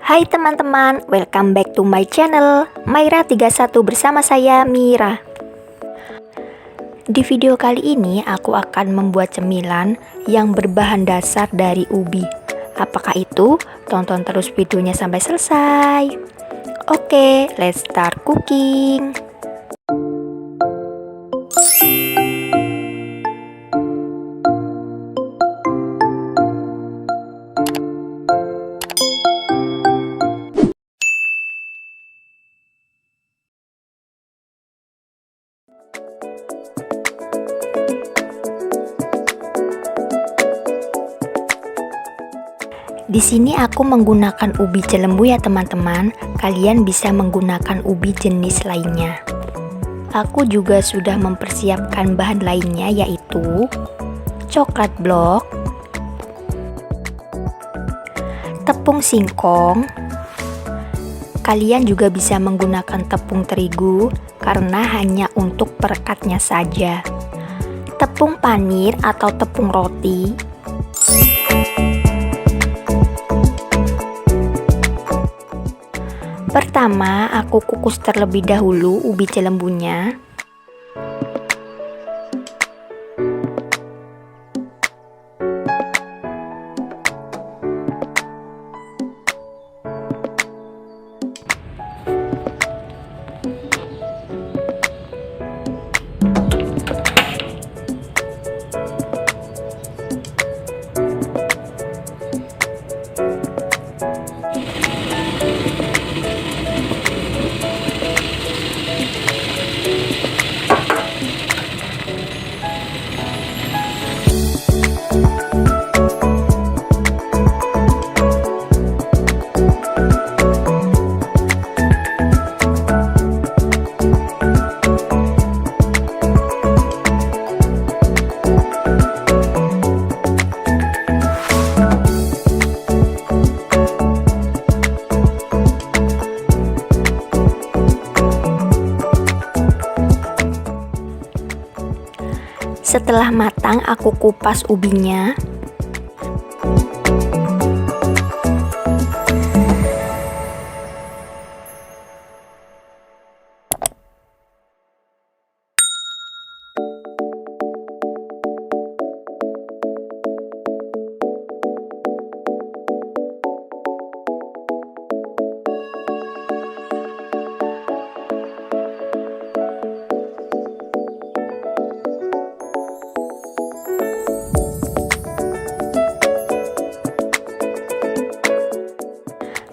Hai teman-teman, welcome back to my channel Myra31 bersama saya Mira. Di video kali ini aku akan membuat cemilan yang berbahan dasar dari ubi. Apakah itu? Tonton terus videonya sampai selesai. Oke, let's start cooking. Di sini aku menggunakan ubi cilembu ya teman-teman. Kalian bisa menggunakan ubi jenis lainnya. Aku juga sudah mempersiapkan bahan lainnya, yaitu coklat blok, tepung singkong. Kalian juga bisa menggunakan tepung terigu karena hanya untuk perekatnya saja. Tepung panir atau tepung roti, pertama, aku kukus terlebih dahulu ubi cilembunya. Setelah matang, aku kupas ubinya.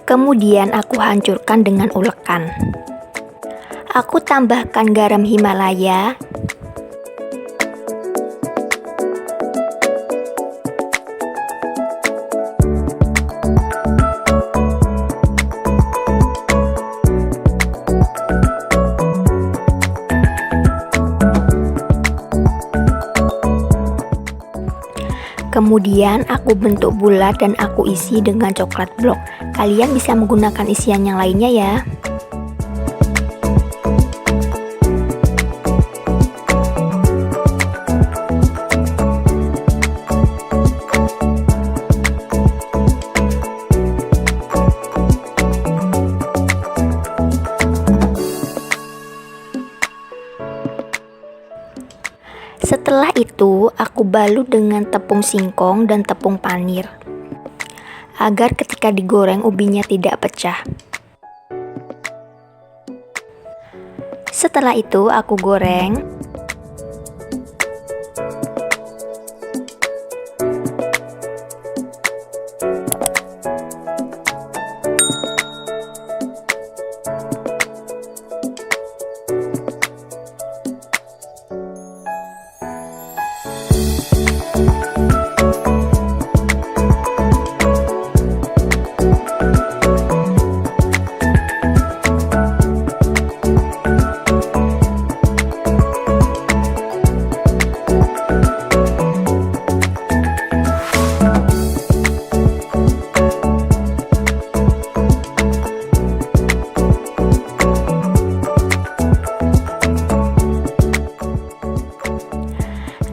Kemudian aku hancurkan dengan ulekan. Aku tambahkan garam Himalaya, kemudian aku bentuk bulat dan aku isi dengan coklat blok. Kalian bisa menggunakan isian yang lainnya ya. Setelah itu, aku balut dengan tepung singkong dan tepung panir, agar ketika digoreng ubinya tidak pecah. Setelah itu aku goreng.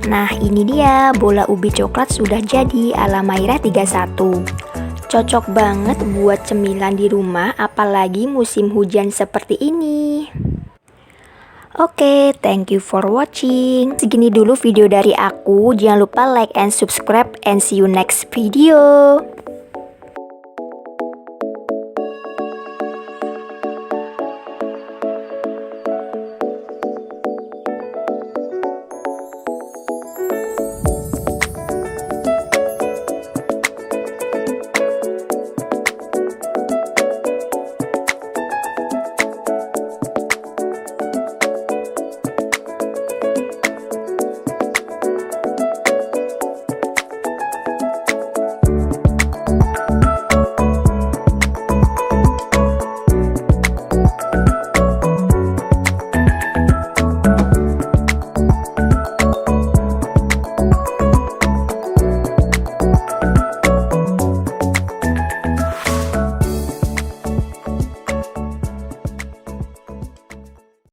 Nah, ini dia bola ubi coklat sudah jadi ala Myra31. Cocok banget buat cemilan di rumah, apalagi musim hujan seperti ini. Oke, thank you for watching. Segini dulu video dari aku. Jangan lupa like and subscribe and see you next video.